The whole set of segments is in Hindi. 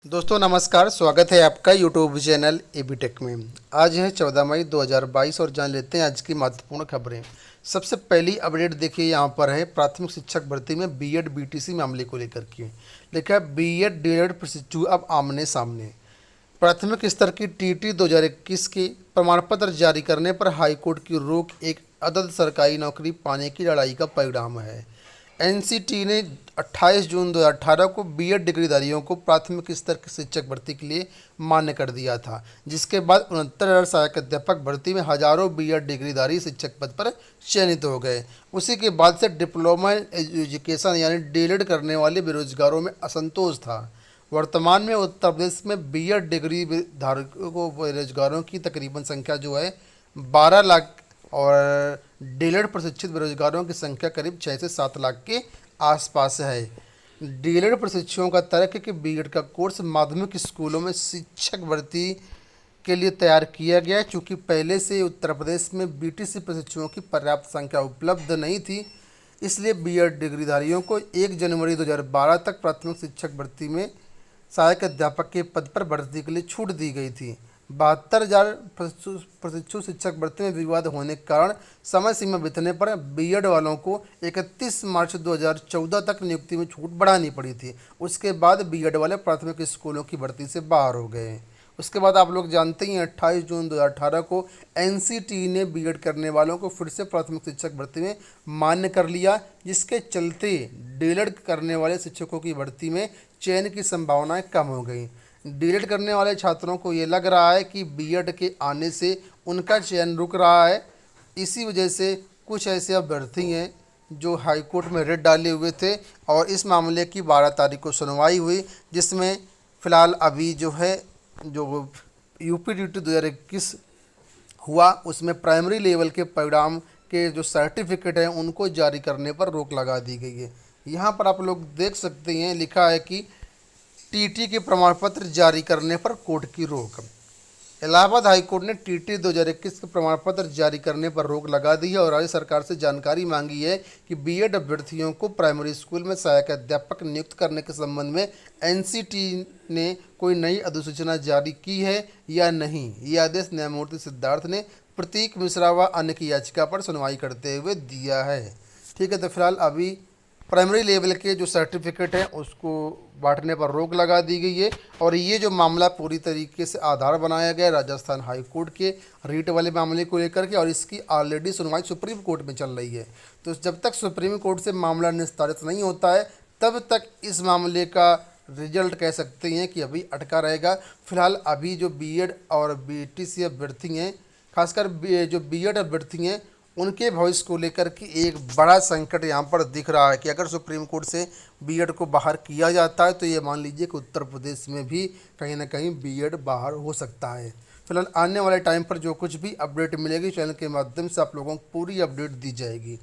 दोस्तों नमस्कार, स्वागत है आपका यूट्यूब चैनल एबी टेक में। आज है 14 मई 2022 और जान लेते हैं आज की महत्वपूर्ण खबरें। सबसे पहली अपडेट देखिए, यहाँ पर है प्राथमिक शिक्षक भर्ती में बीएड बीटीसी मामले को लेकर के लिखा है बीएड डीएड प्रशिक्षु अब आमने सामने। प्राथमिक स्तर की टीटी 2021 के प्रमाण पत्र जारी करने पर हाईकोर्ट की रोक एक अदद सरकारी नौकरी पाने की लड़ाई का परिणाम है। एनसीटी ने 28 जून 2018 को बीएड डिग्रीधारियों को प्राथमिक स्तर की शिक्षक भर्ती के लिए मान्य कर दिया था, जिसके बाद 69,000 सहायक अध्यापक भर्ती में हजारों बीएड डिग्रीधारी शिक्षक पद पर चयनित हो गए। उसी के बाद से डिप्लोमा एजुकेशन यानी डीएलएड करने वाले बेरोजगारों में असंतोष था। वर्तमान में उत्तर प्रदेश में बीएड डिग्री धारकों बेरोजगारों की तकरीबन संख्या जो है 12 लाख और डीएलएड प्रशिक्षित बेरोजगारों की संख्या करीब 6 से 7 लाख के आसपास है। डीएलएड प्रशिक्षुओं का तर्क है कि बीएड का कोर्स माध्यमिक स्कूलों में शिक्षक भर्ती के लिए तैयार किया गया है, चूँकि पहले से उत्तर प्रदेश में बीटीसी प्रशिक्षुओं की पर्याप्त संख्या उपलब्ध नहीं थी। इसलिए बीएड डिग्रीधारियों को 1 जनवरी 2012 तक प्राथमिक शिक्षक भर्ती में सहायक अध्यापक के पद पर भर्ती के लिए छूट दी गई थी। 72,000 प्रशिक्षु शिक्षक भर्ती में विवाद होने के कारण समय सीमा बीतने पर बीएड वालों को 31 मार्च 2014 तक नियुक्ति में छूट बढ़ानी पड़ी थी। उसके बाद बीएड वाले प्राथमिक स्कूलों की भर्ती से बाहर हो गए। उसके बाद आप लोग जानते ही 28 जून 2018 को एनसीटी ने बीएड करने वालों को फिर से प्राथमिक शिक्षक भर्ती में मान्य कर लिया, जिसके चलते डीएलएड करने वाले शिक्षकों की भर्ती में चयन की संभावनाएं कम हो गई। डीएलएड करने वाले छात्रों को ये लग रहा है कि बीएड के आने से उनका चयन रुक रहा है। इसी वजह से कुछ ऐसे अभ्यर्थी हैं जो हाईकोर्ट में रिट डाले हुए थे और इस मामले की 12 तारीख को सुनवाई हुई, जिसमें फ़िलहाल अभी जो है जो यूपीडीटी 2021 हुआ उसमें प्राइमरी लेवल के परिणाम के जो सर्टिफिकेट हैं उनको जारी करने पर रोक लगा दी गई है। यहाँ पर आप लोग देख सकते हैं, लिखा है कि टीटी के प्रमाण पत्र जारी करने पर कोर्ट की रोक। इलाहाबाद हाईकोर्ट ने टीटी 2021 के प्रमाण पत्र जारी करने पर रोक लगा दी है और राज्य सरकार से जानकारी मांगी है कि बीएड अभ्यर्थियों को प्राइमरी स्कूल में सहायक अध्यापक नियुक्त करने के संबंध में एनसीटी ने कोई नई अधिसूचना जारी की है या नहीं। ये आदेश न्यायमूर्ति सिद्धार्थ ने प्रतीक मिश्रा व अन्य की याचिका पर सुनवाई करते हुए दिया है। ठीक है, तो फिलहाल अभी प्राइमरी लेवल के जो सर्टिफिकेट हैं उसको बांटने पर रोक लगा दी गई है और ये जो मामला पूरी तरीके से आधार बनाया गया राजस्थान हाई कोर्ट के रीट वाले मामले को लेकर के, और इसकी ऑलरेडी सुनवाई सुप्रीम कोर्ट में चल रही है। तो जब तक सुप्रीम कोर्ट से मामला निस्तारित नहीं होता है तब तक इस मामले का रिजल्ट कह सकते हैं कि अभी अटका रहेगा। फिलहाल अभी जो बीएड और बीटीसी अभ्यर्थी हैं, खासकर जो बीएड अभ्यर्थी हैं, उनके भविष्य को लेकर के एक बड़ा संकट यहाँ पर दिख रहा है कि अगर सुप्रीम कोर्ट से बीएड को बाहर किया जाता है तो ये मान लीजिए कि उत्तर प्रदेश में भी कहीं ना कहीं बीएड बाहर हो सकता है। फिलहाल आने वाले टाइम पर जो कुछ भी अपडेट मिलेगी चैनल के माध्यम से आप लोगों को पूरी अपडेट दी जाएगी।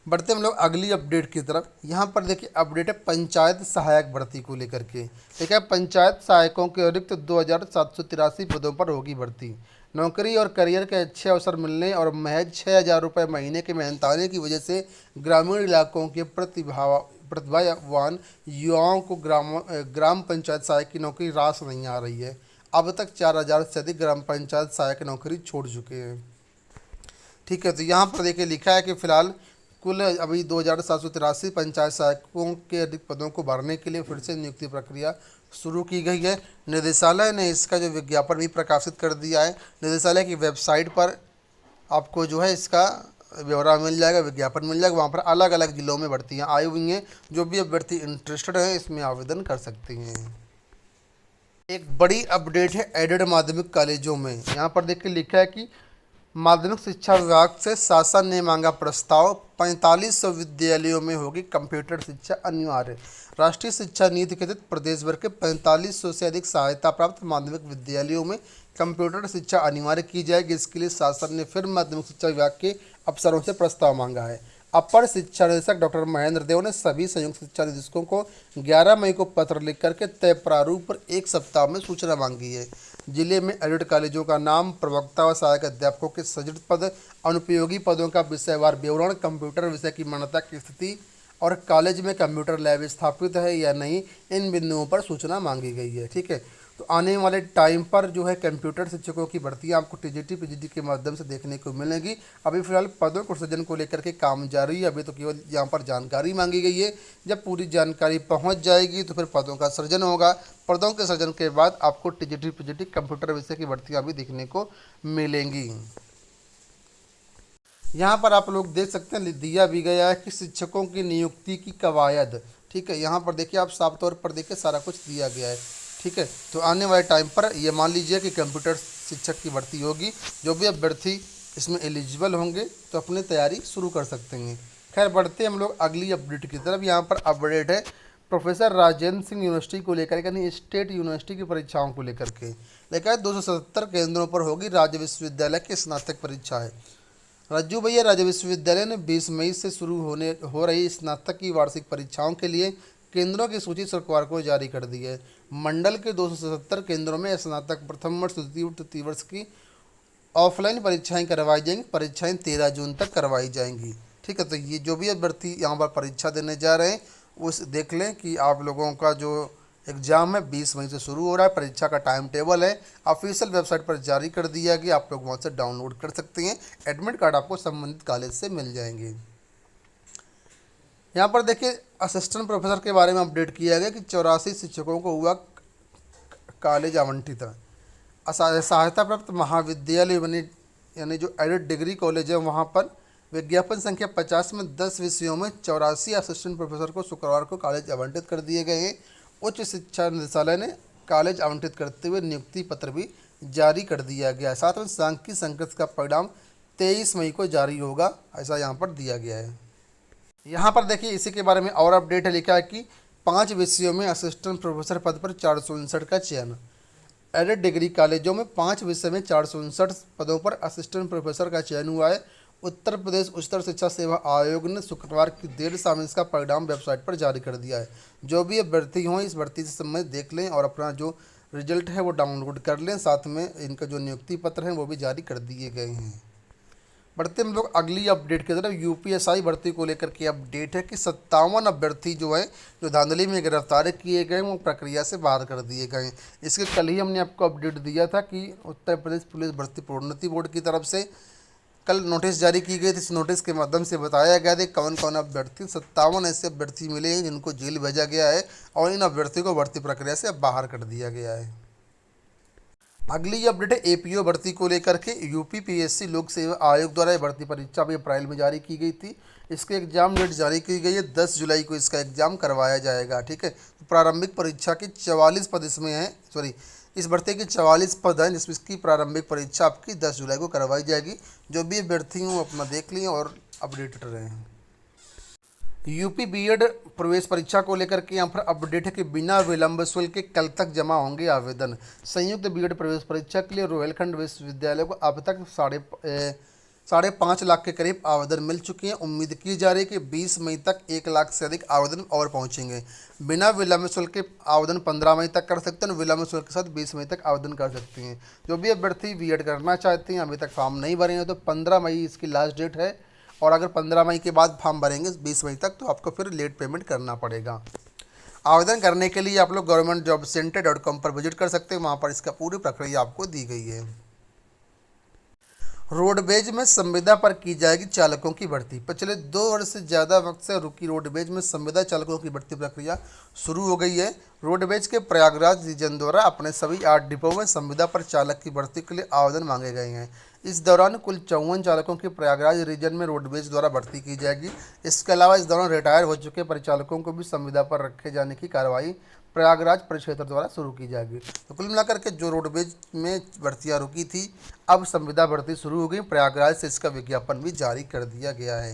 बढ़ते हम लोग अगली अपडेट की तरफ। यहाँ पर देखिए अपडेट है पंचायत सहायक भर्ती को लेकर के। ठीक है, पंचायत सहायकों के अतिरिक्त 2,783 पदों पर होगी भर्ती। नौकरी और करियर के अच्छे अवसर मिलने और महज 6,000 रुपये महीने के मेहनताने की वजह से ग्रामीण इलाकों के प्रतिभावान युवाओं को ग्राम पंचायत सहायक की नौकरी रास नहीं आ रही है। अब तक 4,000 से अधिक ग्राम पंचायत सहायक नौकरी छोड़ चुके हैं। ठीक है, तो यहाँ पर देखिए लिखा है कि फिलहाल कुल अभी 2,783 पंचायत सहायकों के अधिक पदों को भरने के लिए फिर से नियुक्ति प्रक्रिया शुरू की गई है। निदेशालय ने इसका जो विज्ञापन भी प्रकाशित कर दिया है। निदेशालय की वेबसाइट पर आपको जो है इसका ब्यौरा मिल जाएगा, विज्ञापन मिल जाएगा। वहाँ पर अलग अलग जिलों में भर्तियाँ आई हुई हैं। जो भी अभ्यर्थी इंटरेस्टेड हैं इसमें आवेदन कर सकते हैं। एक बड़ी अपडेट है एडेड माध्यमिक कॉलेजों में। यहाँ पर देखिए लिखा है कि माध्यमिक शिक्षा विभाग से शासन ने मांगा प्रस्ताव, 4500 विद्यालयों में होगी कंप्यूटर शिक्षा अनिवार्य। राष्ट्रीय शिक्षा नीति के तहत प्रदेश भर के 4500 से अधिक सहायता प्राप्त माध्यमिक विद्यालयों में कंप्यूटर शिक्षा अनिवार्य की जाएगी। इसके लिए शासन ने फिर माध्यमिक शिक्षा विभाग के अफसरों से प्रस्ताव मांगा है। अपर शिक्षा निदेशक डॉक्टर महेंद्र देव ने सभी संयुक्त शिक्षा निदेशकों को 11 मई को पत्र लिख करके तय प्रारूप पर 1 सप्ताह में सूचना मांगी है। जिले में एडेड कॉलेजों का नाम, प्रवक्ता व सहायक अध्यापकों के सृजित पद, अनुपयोगी पदों का विषयवार विवरण, कंप्यूटर विषय की मान्यता की स्थिति और कॉलेज में कंप्यूटर लैब स्थापित है या नहीं, इन बिंदुओं पर सूचना मांगी गई है। ठीक है, तो आने वाले टाइम पर जो है कंप्यूटर शिक्षकों की भर्तियां आपको टीजीटी पीजीटी के माध्यम से देखने को मिलेगी। अभी फिलहाल पदों को सृजन को लेकर के काम जारी है, अभी तो केवल यहाँ पर जानकारी मांगी गई है। जब पूरी जानकारी पहुँच जाएगी तो फिर पदों का सृजन होगा। पदों के सृजन के बाद आपको टीजीटी पीजीटी कंप्यूटर विषय की भर्तियाँ भी देखने को मिलेंगी। यहाँ पर आप लोग देख सकते हैं दिया भी गया है कि शिक्षकों की नियुक्ति की कवायद। ठीक है, यहाँ पर देखिए आप साफ तौर पर देखिए सारा कुछ दिया गया है। ठीक है, तो आने वाले टाइम पर ये मान लीजिए कि कंप्यूटर शिक्षक की भर्ती होगी। जो भी अभ्यर्थी इसमें एलिजिबल होंगे तो अपनी तैयारी शुरू कर सकते हैं। खैर बढ़ते हम लोग अगली अपडेट की तरफ। यहाँ पर अपडेट है प्रोफेसर राजेंद्र सिंह यूनिवर्सिटी को लेकर, यानी स्टेट यूनिवर्सिटी की परीक्षाओं को लेकर के। लेकर 277 केंद्रों पर होगी राज्य विश्वविद्यालय की स्नातक परीक्षा है। रज्जू भैया राज्य विश्वविद्यालय ने 20 मई से शुरू हो रही स्नातक की वार्षिक परीक्षाओं के लिए केंद्रों की सूची शुक्रवार को जारी कर दी है। मंडल के 277 केंद्रों में स्नातक प्रथम वर्ष तृतीय वर्ष की ऑफलाइन परीक्षाएं करवाई जाएंगी। परीक्षाएं 13 जून तक करवाई जाएंगी। ठीक है, तो ये जो भी अभ्यर्थी यहाँ पर परीक्षा देने जा रहे हैं उस देख लें कि आप लोगों का जो एग्ज़ाम है 20 मई से शुरू हो रहा है। परीक्षा का टाइम टेबल है ऑफिशियल वेबसाइट पर जारी कर दिया गया, आप लोग वहाँ से डाउनलोड कर सकते हैं। एडमिट कार्ड आपको संबंधित कॉलेज से मिल जाएंगे। यहाँ पर देखिए असिस्टेंट प्रोफेसर के बारे में अपडेट किया गया कि 84 शिक्षकों को हुआ कॉलेज आवंटित। सहायता प्राप्त महाविद्यालय यानी जो एडेड डिग्री कॉलेज है वहाँ पर विज्ञापन संख्या 50 में 10 विषयों में 84 असिस्टेंट प्रोफेसर को शुक्रवार को कॉलेज आवंटित कर दिए गए हैं। उच्च शिक्षा निदेशालय ने कॉलेज आवंटित करते हुए नियुक्ति पत्र भी जारी कर दिया गया। साथ में सांख्यिकी संकट का परिणाम 23 मई को जारी होगा, ऐसा यहाँ पर दिया गया है। यहाँ पर देखिए इसी के बारे में और अपडेट है, लिखा है कि 5 विषयों में असिस्टेंट प्रोफेसर पद पर 459 का चयन। एडेड डिग्री कॉलेजों में 5 विषय में 459 पदों पर असिस्टेंट प्रोफेसर का चयन हुआ है। उत्तर प्रदेश उच्चतर शिक्षा सेवा आयोग ने शुक्रवार की देर शाम इसका परिणाम वेबसाइट पर जारी कर दिया है। जो भी अभ्यर्थी हों इस भर्ती से संबंधित देख लें और अपना जो रिजल्ट है वो डाउनलोड कर लें। साथ में इनका जो नियुक्ति पत्र हैं वो भी जारी कर दिए गए हैं। बढ़ते हम लोग अगली अपडेट की तरफ। यूपीएसआई भर्ती को लेकर के अपडेट है कि 57 अभ्यर्थी जो है जो धांधली में गिरफ्तार किए गए वो प्रक्रिया से बाहर कर दिए गए। इसके कल ही हमने आपको अपडेट दिया था कि उत्तर प्रदेश पुलिस भर्ती प्रोन्नति बोर्ड की तरफ से कल नोटिस जारी की गई थी। इस नोटिस के माध्यम से बताया गया था कौन कौन अभ्यर्थी 57 ऐसे अभ्यर्थी मिले हैं जिनको जेल भेजा गया है और इन अभ्यर्थियों को भर्ती प्रक्रिया से बाहर कर दिया गया है। अगली अपडेट है एपीओ भर्ती को लेकर के। यूपी पीएससी लोक सेवा आयोग द्वारा भर्ती परीक्षा भी अप्रैल में जारी की गई थी। इसके एग्जाम डेट जारी की गई है, 10 जुलाई को इसका एग्जाम करवाया जाएगा। ठीक है, तो प्रारंभिक परीक्षा की 44 पद इसमें हैं, इस भर्ती के 44 पद हैं जिसमें इसकी प्रारंभिक परीक्षा आपकी 10 जुलाई को करवाई जाएगी। जो भी अभ्यर्थी हों अपना देख लें और अपडेटेड रहें। यूपी बीएड प्रवेश परीक्षा को लेकर के यहाँ पर अपडेट है कि बिना विलंब शुल्क के कल तक जमा होंगे आवेदन। संयुक्त बीएड प्रवेश परीक्षा के लिए रोहिलखंड विश्वविद्यालय को अब तक 5.5 लाख के करीब आवेदन मिल चुके हैं। उम्मीद की जा रही है कि 20 मई तक 1 लाख से अधिक आवेदन और पहुंचेंगे। बिना विलंब शुल्क के आवेदन 15 मई तक कर सकते हैं, विलंब शुल्क के साथ 20 मई तक आवेदन कर सकते हैं। जो भी अभ्यर्थी बीएड करना चाहते हैं अभी तक फॉर्म नहीं भरे हैं तो 15 मई इसकी लास्ट डेट है, और अगर 15 मई के बाद फॉर्म भरेंगे 20 मई तक तो आपको फिर लेट पेमेंट करना पड़ेगा। आवेदन करने के लिए आप लोग governmentjobcenter.com पर विजिट कर सकते हैं, वहाँ पर इसका पूरी प्रक्रिया आपको दी गई है। रोडवेज में संविदा पर की जाएगी चालकों की भर्ती। पिछले 2 वर्ष से ज़्यादा वक्त से रुकी रोडवेज में संविदा चालकों की भर्ती प्रक्रिया शुरू हो गई है। रोडवेज के प्रयागराज रीजन द्वारा अपने सभी 8 डिपो में संविदा पर चालक की भर्ती के लिए आवेदन मांगे गए हैं। इस दौरान कुल 54 चालकों की प्रयागराज रीजन में रोडवेज द्वारा भर्ती की जाएगी। इसके अलावा इस दौरान रिटायर हो चुके परिचालकों को भी संविदा पर रखे जाने की कार्रवाई प्रयागराज परिक्षेत्र द्वारा शुरू की जाएगी। तो कुल मिलाकर के जो रोडवेज में भर्तियां रुकी थी अब संविदा भर्ती शुरू हो गई। प्रयागराज से इसका विज्ञापन भी जारी कर दिया गया है।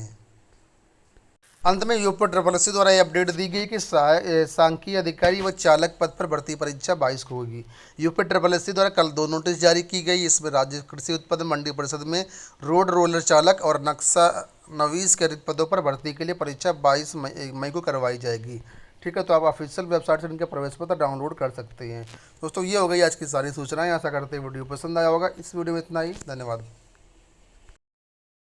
अंत में यूपी SSC द्वारा यह अपडेट दी गई कि सांख्यिकी अधिकारी व चालक पद पर भर्ती परीक्षा 22 को होगी। यूपी SSC द्वारा कल 2 नोटिस जारी की गई। इसमें राज्य कृषि उत्पादन मंडी परिषद में रोड रोलर चालक और नक्शा नवीस के रिक्त पदों पर भर्ती के लिए परीक्षा 22 मई को करवाई जाएगी। ठीक है, तो आप ऑफिशियल वेबसाइट से इनके प्रवेश पत्र डाउनलोड कर सकते हैं। दोस्तों ये हो गई आज की सारी सूचनाएं। आशा करते हैं वीडियो पसंद आया होगा। इस वीडियो में इतना ही, धन्यवाद।